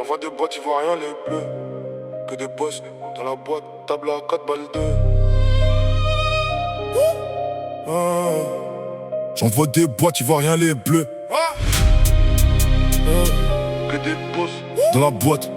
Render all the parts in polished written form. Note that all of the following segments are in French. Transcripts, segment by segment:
J'envoie des boîtes ivoiriens les bleus. Que des boss dans la boîte, table à 4 balles 2. J'envoie des boîtes ivoiriens les bleus. Que des boss dans la boîte,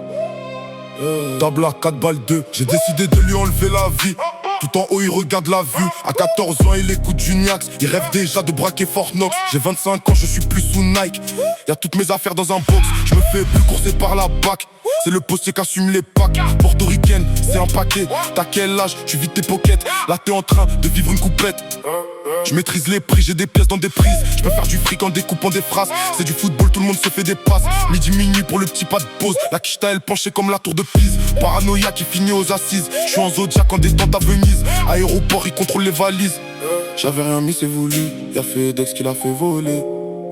table à 4 balles 2. J'ai décidé de lui enlever la vie. Tout en haut il regarde la vue. À 14 ans il écoute Juniax. Il rêve déjà de braquer Fortnox. J'ai 25 ans, je suis plus sous Nike. Y'a toutes mes affaires dans un box. Je me fais plus courser par la BAC. C'est le postier qui assume les packs. Portoricaine, c'est un paquet. T'as quel âge? Tu vides tes pockets. Là t'es en train de vivre une coupette. Je maîtrise les prix, j'ai des pièces dans des prises. Je peux faire du fric en découpant des phrases. C'est du football, tout le monde se fait des passes. Midi minuit pour le petit pas de pause. La quicheta elle penchée comme la tour de Pise. Paranoïa qui finit aux assises. Je suis en Zodiac en détente à Venise. Aéroport il contrôle les valises. J'avais rien mis c'est voulu. Y'a FedEx qui l'a fait voler.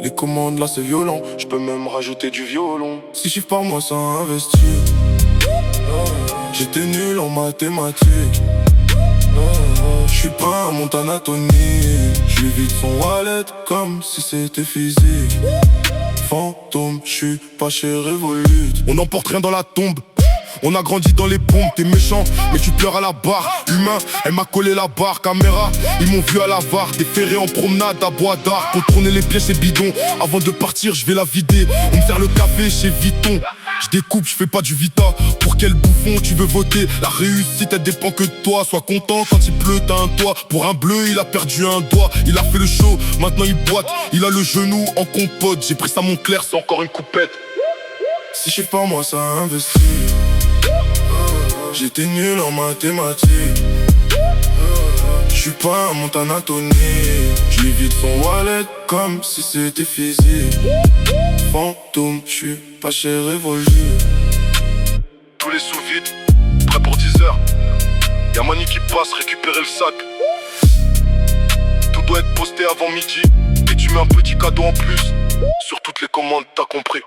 Les commandes là c'est violent. Je peux même rajouter du violon. 6 chiffres par mois ça investir. J'étais nul en mathématiques. J'suis pas un Montana Tony. J'lui vide son wallet comme si c'était physique. Fantôme, j'suis pas chez Revolut. On n'emporte rien dans la tombe. On a grandi dans les pompes, t'es méchant, mais tu pleures à la barre. Humain, elle m'a collé la barre. Caméra, ils m'ont vu à la VAR. Déféré en promenade à Bois d'Arc. Pour tourner les pièces c'est bidon. Avant de partir, je vais la vider. On me sert le café chez Vuitton. Je découpe, je fais pas du Vita. Pour quel bouffon tu veux voter? La réussite elle dépend que de toi. Sois content quand il pleut, t'as un toit. Pour un bleu, il a perdu un doigt. Il a fait le show, maintenant il boite. Il a le genou en compote. J'ai pris ça mon clair, c'est encore une coupette. Si je sais pas moi ça investit. J'étais nul en mathématiques. J'suis pas un Montana Tony. J'lui vide son wallet comme si c'était physique. Fantôme, j'suis pas chez Revolut. Tous les sous vides, prêt pour 10 heures. Y'a Mani qui passe, récupérer le sac. Tout doit être posté avant midi. Et tu mets un petit cadeau en plus. Sur toutes les commandes, t'as compris.